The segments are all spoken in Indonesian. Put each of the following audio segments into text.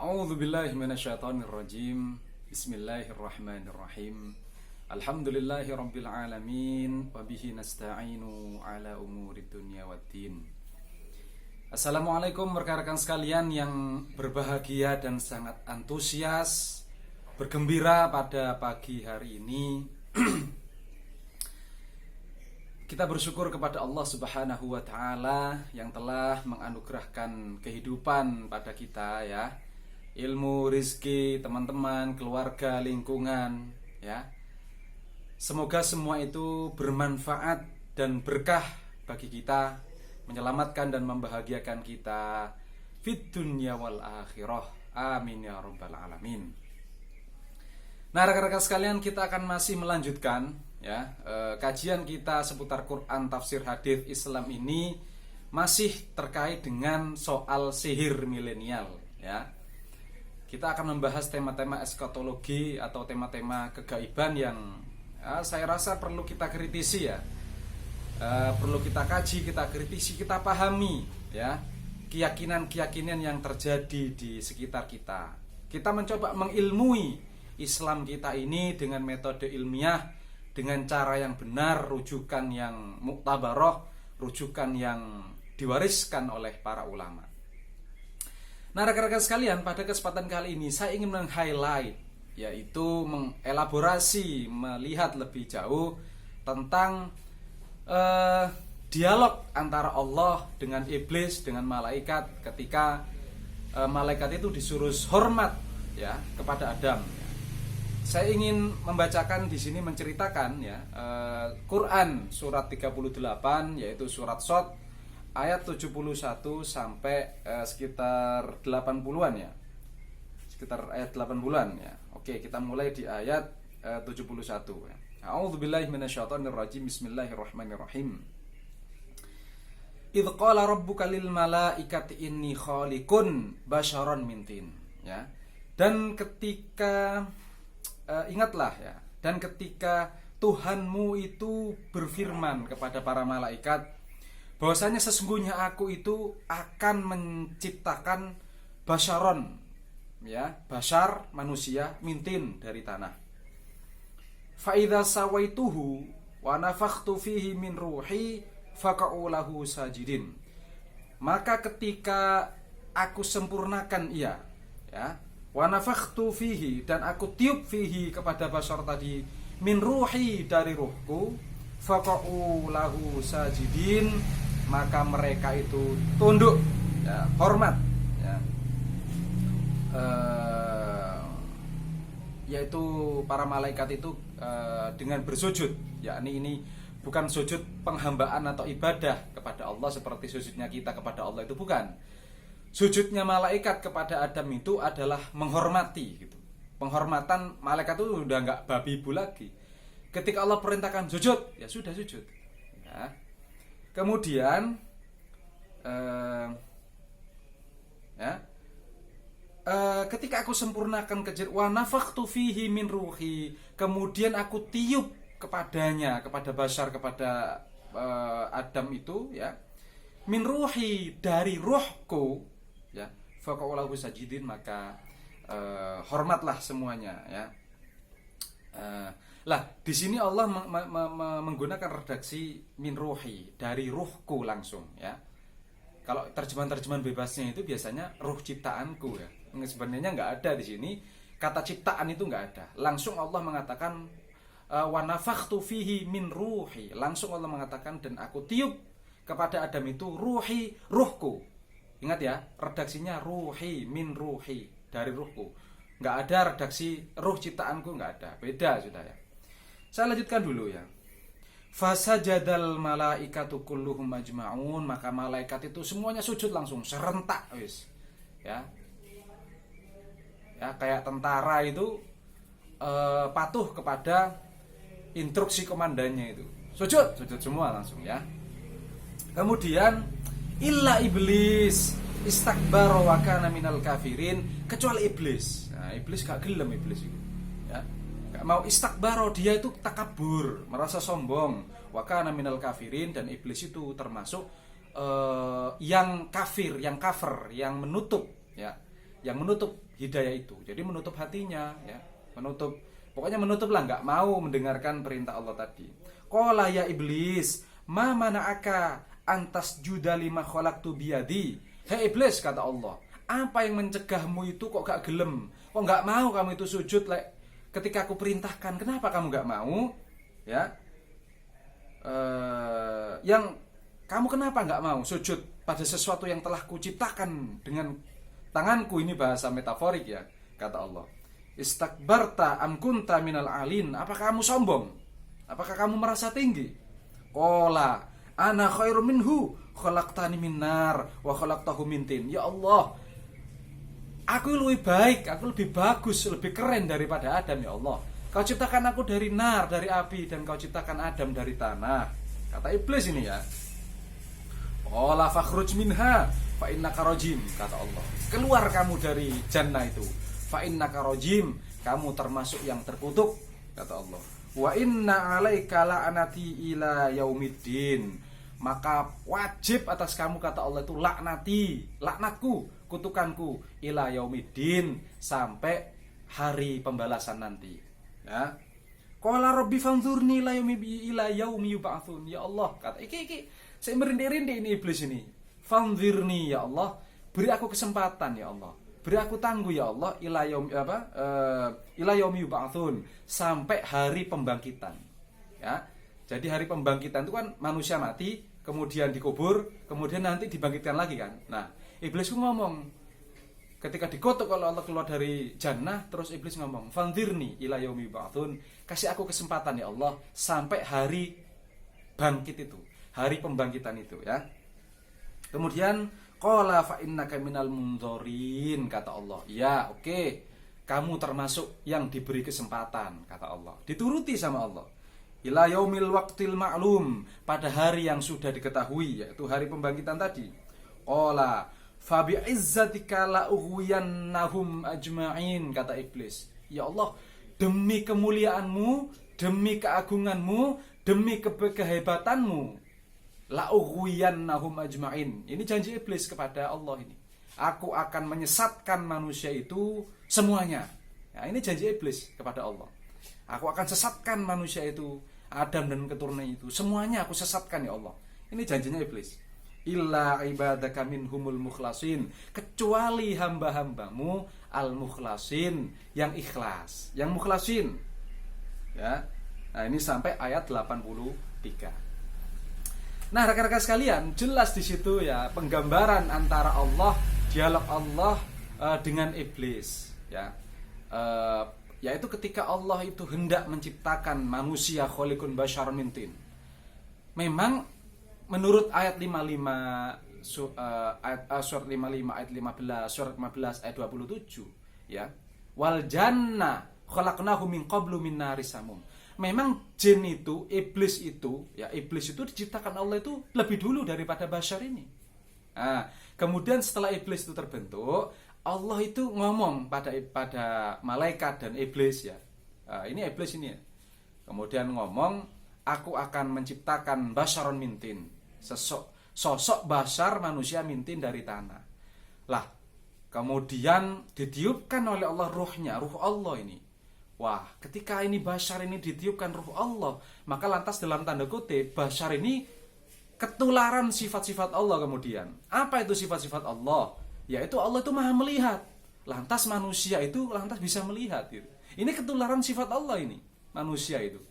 A'udzu billahi minasyaitonir rajim. Bismillahirrahmanirrahim. Alhamdulillahi rabbil alamin wa bihi nasta'inu ala umurid dunya waddin. Assalamualaikum rekan-rekan sekalian yang berbahagia dan sangat antusias, bergembira pada pagi hari ini. Kita bersyukur kepada Allah Subhanahu wa taala yang telah menganugerahkan kehidupan pada kita ya. Ilmu, rizki, teman-teman, keluarga, lingkungan ya. Semoga semua itu bermanfaat dan berkah bagi kita, menyelamatkan dan membahagiakan kita fid dunya wal akhirah. Amin ya rabbal alamin. Nah, rekan-rekan sekalian, kita akan masih melanjutkan ya kajian kita seputar Quran, tafsir, hadis, Islam ini masih terkait dengan soal sihir milenial ya. Kita akan membahas tema-tema eskatologi atau tema-tema kegaiban yang saya rasa perlu kita kritisi ya. Perlu kita kaji, kita kritisi, kita pahami ya keyakinan-keyakinan yang terjadi di sekitar kita. Kita mencoba mengilmui Islam kita ini dengan metode ilmiah, dengan cara yang benar, rujukan yang muktabaroh, rujukan yang diwariskan oleh para ulama. Nah, rekan-rekan sekalian, pada kesempatan kali ini saya ingin meng-highlight, yaitu mengelaborasi, melihat lebih jauh tentang dialog antara Allah dengan iblis, dengan malaikat ketika malaikat itu disuruh hormat ya kepada Adam. Saya ingin membacakan di sini, menceritakan ya Quran surat 38 yaitu surat Shad ayat 71 sampai sekitar 80-an ya. Sekitar ayat 80-an ya. Oke, kita mulai di ayat 71 ya. A'udzubillahi minasyaitonir rajim. Bismillahirrahmanirrahim. Idz qala rabbuka lil malaikati inni khaliqun basyaran min tin ya. Dan ketika ingatlah ya, dan ketika Tuhanmu itu berfirman kepada para malaikat bahwasanya sesungguhnya aku itu akan menciptakan basyaron ya, basyar manusia mintin dari tanah. Fa idza sawaituhu wa nafakhtu fihi min ruhi faqa'u lahu sajidin. Maka ketika aku sempurnakan ia ya, wa nafakhtu fihi, dan aku tiup fihi kepada basyar tadi min ruhi, dari ruhku, faqa'u lahu sajidin, maka mereka itu tunduk ya, hormat ya. Yaitu para malaikat itu dengan bersujud, yakni ini bukan sujud penghambaan atau ibadah kepada Allah seperti sujudnya kita kepada Allah, itu bukan. Sujudnya malaikat kepada Adam itu adalah menghormati gitu. Penghormatan malaikat itu udah nggak babi ibu lagi. Ketika Allah perintahkan sujud, ya sudah sujud ya. Kemudian ketika aku sempurnakan wa nafakhtu fihi min ruhi, kemudian aku tiup kepadanya, kepada basyar, kepada Adam itu ya, min ruhi, dari ruhku ya, faqaulahu sajidin, maka hormatlah semuanya ya. Lah di sini Allah menggunakan redaksi min ruhi, dari ruhku langsung ya. Kalau terjemahan bebasnya itu biasanya ruh ciptaanku ya. Sebenarnya nggak ada di sini kata ciptaan, itu nggak ada. Langsung Allah mengatakan wa nafakhtu fihi min ruhi, langsung Allah mengatakan dan aku tiup kepada Adam itu ruhi, ruhku. Ingat ya, redaksinya ruhi, min ruhi, dari ruhku. Nggak ada redaksi ruh ciptaanku, nggak ada. Beda sudah ya. Saya lanjutkan dulu ya. Fasajadal malaikatu kulluhum ajma'un, maka malaikat itu semuanya sujud langsung serentak wis. Ya. Ya, kayak tentara itu patuh kepada instruksi komandannya itu. Sujud semua langsung ya. Kemudian illa iblis istakbara wa kana minal kafirin, kecuali iblis. Nah, iblis gak gelem, iblis itu ya. Gak mau, istakbara, dia itu takabur, merasa sombong, wa kana minal kafirin, dan iblis itu termasuk yang kafir, yang kafir, yang menutup ya. yang menutup hidayah itu. Jadi menutup hatinya, ya, pokoknya menutup lah, nggak mau mendengarkan perintah Allah tadi. Qala ya iblis, ma mana'aka antas juda lima khalaqtu biyadi. Hei iblis, kata Allah, apa yang mencegahmu itu kok gak gelem? Kok gak mau kamu itu sujud ketika aku perintahkan? Kenapa kamu gak mau? Ya, yang kamu kenapa gak mau sujud pada sesuatu yang telah kuciptakan dengan tanganku? Ini bahasa metaforik ya, kata Allah. Istakbarta am kunta minal alin. Apakah kamu sombong? Apakah kamu merasa tinggi? Qala ana khairum minhu khalaqtani min nar wa khalaqtahu min tin. Ya Allah, aku lebih baik, aku lebih bagus, lebih keren daripada Adam, ya Allah. Kau ciptakan aku dari nar, dari api, dan kau ciptakan Adam dari tanah. Kata iblis ini ya. Qala fakhruj minha fa innaka rajim, kata Allah. Keluar kamu dari jannah itu. Fa innaka rajim, kamu termasuk yang terkutuk, kata Allah. Wa inna 'alaika la'nati ila yaumiddin. Maka wajib atas kamu, kata Allah, itu laknatku, kutukanku, ila yaumiddin, sampai hari pembalasan nanti. Ya. Qala rabbi fanzurni ila yaumi yub'atsun. Ya Allah, kata iki saya merinding-rinding ini iblis ini. Fanzirni, ya Allah, beri aku kesempatan, ya Allah. Beri aku tangguh, ya Allah, ila yaumi yub'atsun, sampai hari pembangkitan. Ya. Jadi hari pembangkitan itu kan manusia mati, kemudian dikubur, kemudian nanti dibangkitkan lagi kan. Nah, iblis itu ngomong, ketika dikutuk oleh Allah keluar dari jannah, terus iblis ngomong, fanzirni ila yaumi yub'atsun, kasih aku kesempatan, ya Allah, sampai hari bangkit itu, hari pembangkitan itu, ya. Kemudian qala fa innaka minal munzorin, kata Allah. Ya, oke. Kamu termasuk yang diberi kesempatan, kata Allah. Dituruti sama Allah. Ila yaumil waqtil ma'lum, pada hari yang sudah diketahui, yaitu hari pembangkitan tadi. Qala fa bi'izzatika la ughwiyannahum ajma'in, kata iblis. Ya Allah, demi kemuliaanmu, demi keagunganmu, demi kehebatanmu, la ughwiyannahum ajma'in. Ini janji iblis kepada Allah ini. Aku akan menyesatkan manusia itu semuanya. Ya, ini janji iblis kepada Allah. Aku akan sesatkan manusia itu, Adam dan keturunan itu, semuanya aku sesatkan, ya Allah. Ini janjinya iblis. Illa ibadaka minhumul mukhlasin, kecuali hamba-hambamu al-mukhlasin, yang ikhlas, yang mukhlasin. Ya. Nah, ini sampai ayat 83. Nah, rekan-rekan sekalian, jelas di situ ya penggambaran antara Allah, dialog Allah dengan iblis, ya. Yaitu ketika Allah itu hendak menciptakan manusia khaliqun basyar min tin. Memang menurut ayat 55 surat 55 ayat 15, surat 15 ayat 27, ya. Wal janna khalaqnahu min qablu min naris samum. Memang jin itu, iblis itu diciptakan Allah itu lebih dulu daripada basyar ini. Nah, kemudian setelah iblis itu terbentuk, Allah itu ngomong pada malaikat dan iblis, ya. Nah, ini iblis ini, ya. Kemudian ngomong, aku akan menciptakan basyaron mintin, sosok basyar manusia mintin dari tanah. Lah, kemudian ditiupkan oleh Allah ruhnya, ruh Allah ini. Wah, ketika ini basyar ini ditiupkan ruh Allah, maka lantas dalam tanda kutip basyar ini ketularan sifat-sifat Allah kemudian. Apa itu sifat-sifat Allah? Yaitu Allah itu maha melihat. Lantas manusia itu lantas bisa melihat, gitu. Ini ketularan sifat Allah ini, manusia itu.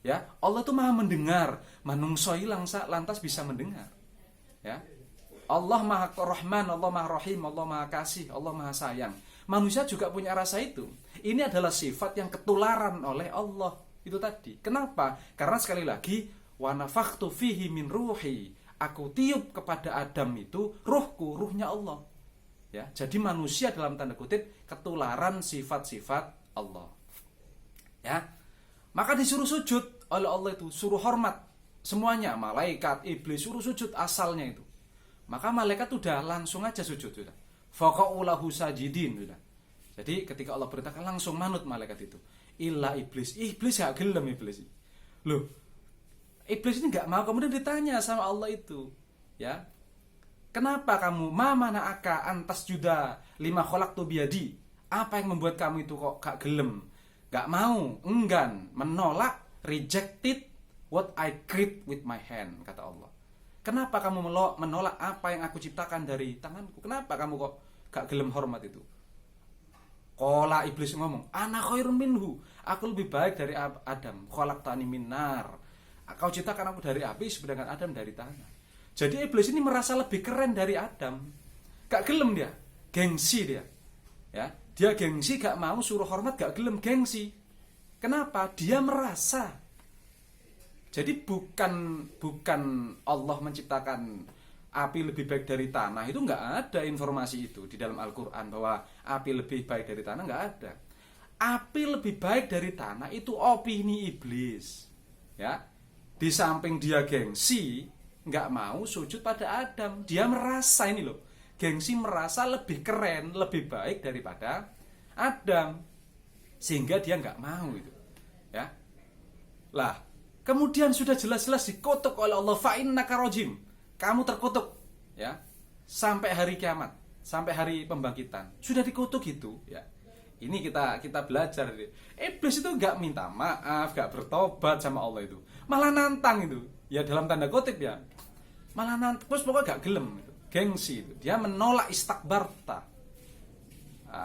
Ya, Allah itu maha mendengar, manungsoi lantas bisa mendengar. Ya. Allah maha Rahman, Allah maha Rahim, Allah maha kasih, Allah maha sayang. Manusia juga punya rasa itu. Ini adalah sifat yang ketularan oleh Allah itu tadi. Kenapa? Karena sekali lagi, wa nafakhtu fihi min ruhi. Aku tiup kepada Adam itu ruhku, ruhnya Allah. Ya, jadi manusia dalam tanda kutip ketularan sifat-sifat Allah. Ya. Maka disuruh sujud oleh Allah itu, suruh hormat semuanya, malaikat, iblis suruh sujud asalnya itu. Maka malaikat udah langsung aja sujud sudah. Faqaulahu sajidin sudah. Jadi ketika Allah perintahkan langsung manut malaikat itu. Illa iblis. Iblis gak gelem iblis. Loh, iblis ini gak mau, kemudian ditanya sama Allah itu, ya. Kenapa kamu mana'aka antas juda lima khalaqtu biyadi? Apa yang membuat kamu itu kok gak gelem, gak mau, enggan, menolak, rejected what I create with my hand, kata Allah. Kenapa kamu menolak apa yang aku ciptakan dari tanganku? Kenapa kamu kok gak gelem hormat itu? Qala iblis ngomong, ana khairun minhu, aku lebih baik dari Adam. Khalaqtani min nar, kau ciptakan aku dari api, sedangkan Adam dari tanah. Jadi iblis ini merasa lebih keren dari Adam. Gak gelem dia, gengsi dia. Ya, dia gengsi, gak mau suruh hormat, gak gelem, gengsi. Kenapa? Dia merasa. Jadi bukan Allah menciptakan api lebih baik dari tanah, itu nggak ada informasi itu di dalam Al-Quran bahwa api lebih baik dari tanah, nggak ada. Api lebih baik dari tanah itu opini iblis. Ya, di samping dia gengsi, nggak mau sujud pada Adam, dia merasa ini loh, gengsi merasa lebih keren, lebih baik daripada Adam, sehingga dia nggak mau itu. Ya, lah. Kemudian sudah jelas-jelas dikutuk oleh Allah, fa innaka rajim, kamu terkutuk, ya, sampai hari kiamat, sampai hari pembangkitan, sudah dikutuk itu, ya. Ini kita belajar. Iblis itu nggak minta maaf, nggak bertobat sama Allah itu, malah nantang itu, ya dalam tanda kutip ya, malah nantang, terus pokoknya nggak gelem itu, gengsi itu, dia menolak istakbarta,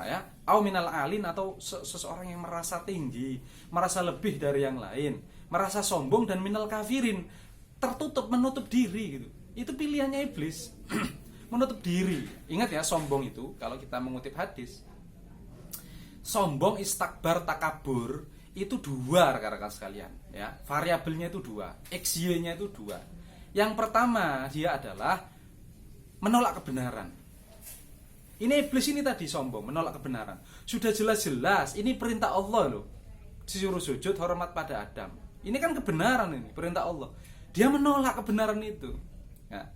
ya, au minal alin, atau seseorang yang merasa tinggi, merasa lebih dari yang lain, merasa sombong, dan minal kafirin, tertutup, menutup diri gitu. Itu pilihannya iblis. Menutup diri. Ingat ya, sombong itu kalau kita mengutip hadis, sombong, istakbar, takabur itu dua rekan-rekan sekalian, ya. Variabelnya itu dua, XY-nya itu dua. Yang pertama, dia adalah menolak kebenaran. Ini iblis ini tadi sombong, menolak kebenaran. Sudah jelas-jelas ini perintah Allah loh, disuruh sujud hormat pada Adam. Ini kan kebenaran, ini perintah Allah. Dia menolak kebenaran itu, ya.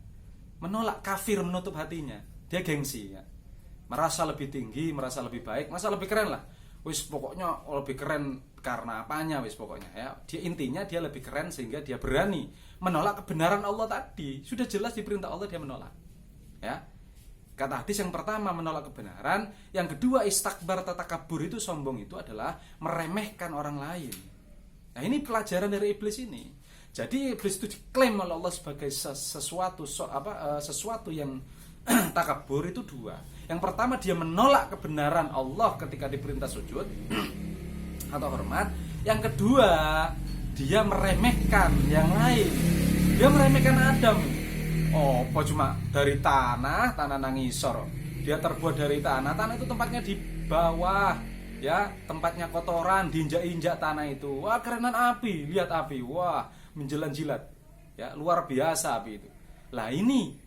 Menolak, kafir, menutup hatinya. Dia gengsi, ya. Merasa lebih tinggi, merasa lebih baik, merasa lebih keren lah. Wis pokoknya lebih keren karena apanya, wis pokoknya, ya. Dia intinya dia lebih keren sehingga dia berani menolak kebenaran Allah tadi. Sudah jelas di perintah Allah dia menolak, ya. Kata hadis yang pertama menolak kebenaran, yang kedua istakbar, takabur itu sombong, itu adalah meremehkan orang lain. Nah, ini pelajaran dari iblis ini. Jadi iblis itu diklaim oleh Allah sebagai sesuatu yang takabur itu dua. Yang pertama, dia menolak kebenaran Allah ketika diperintah sujud atau hormat. Yang kedua, dia meremehkan yang lain. Dia meremehkan Adam. Oh, apa cuma dari tanah nangisor. Dia terbuat dari tanah itu tempatnya di bawah. Ya, tempatnya kotoran, diinjak-injak tanah itu. Wah, kerenan api, lihat api. Wah, menjilat-jilat. Ya, luar biasa api itu. Lah ini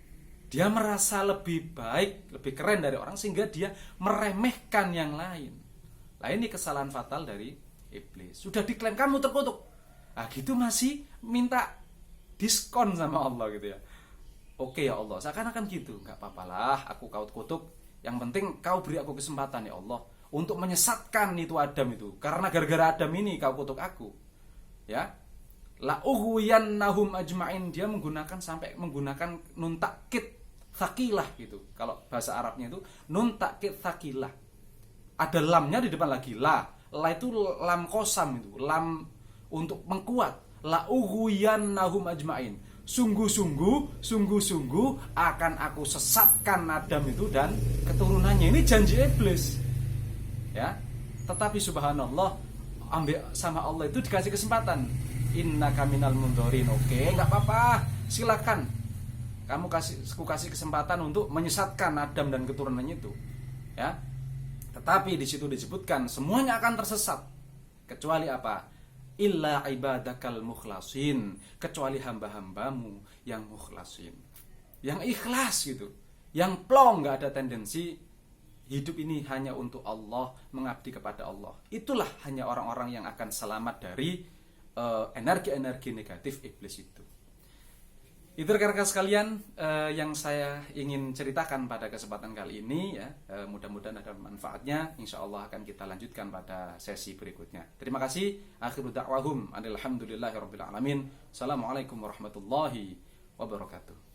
dia merasa lebih baik, lebih keren dari orang, sehingga dia meremehkan yang lain. Lah ini kesalahan fatal dari iblis. Sudah diklaim kamu terkutuk. Nah, gitu masih minta diskon sama Allah gitu ya. Oke ya Allah, seakan-akan gitu. Enggak apa-apalah, aku kau kutuk. Yang penting kau beri aku kesempatan ya Allah untuk menyesatkan itu Adam itu, karena gara-gara Adam ini kau kutuk aku, ya. La ughwiyannahum ajmain, dia sampai menggunakan nun takkid tsaqilah gitu. Kalau bahasa Arabnya itu nun takkid tsaqilah, ada lamnya di depan lagi, la itu lam qasam, itu lam untuk mengkuat. La ughwiyannahum ajmain, sungguh-sungguh akan aku sesatkan Adam itu dan keturunannya. Ini janji iblis, ya. Tetapi subhanallah, ambil sama Allah itu dikasih kesempatan, innaka minal mundhorin. Oke, nggak apa-apa, silakan aku kasih kesempatan untuk menyesatkan Adam dan keturunannya itu, ya. Tetapi di situ disebutkan semuanya akan tersesat kecuali apa? Illa ibadakal mukhlasin, kecuali hamba-hambamu yang mukhlasin, yang ikhlas gitu, yang plong, nggak ada tendensi hidup ini hanya untuk Allah, mengabdi kepada Allah. Itulah hanya orang-orang yang akan selamat dari energi-energi negatif iblis itu. Itu rekan-rekan sekalian yang saya ingin ceritakan pada kesempatan kali ini, ya. Mudah-mudahan ada manfaatnya. Insya Allah akan kita lanjutkan pada sesi berikutnya. Terima kasih. Akhiru da'wahum alhamdulillahirabbil alamin. Assalamualaikum warahmatullahi wabarakatuh.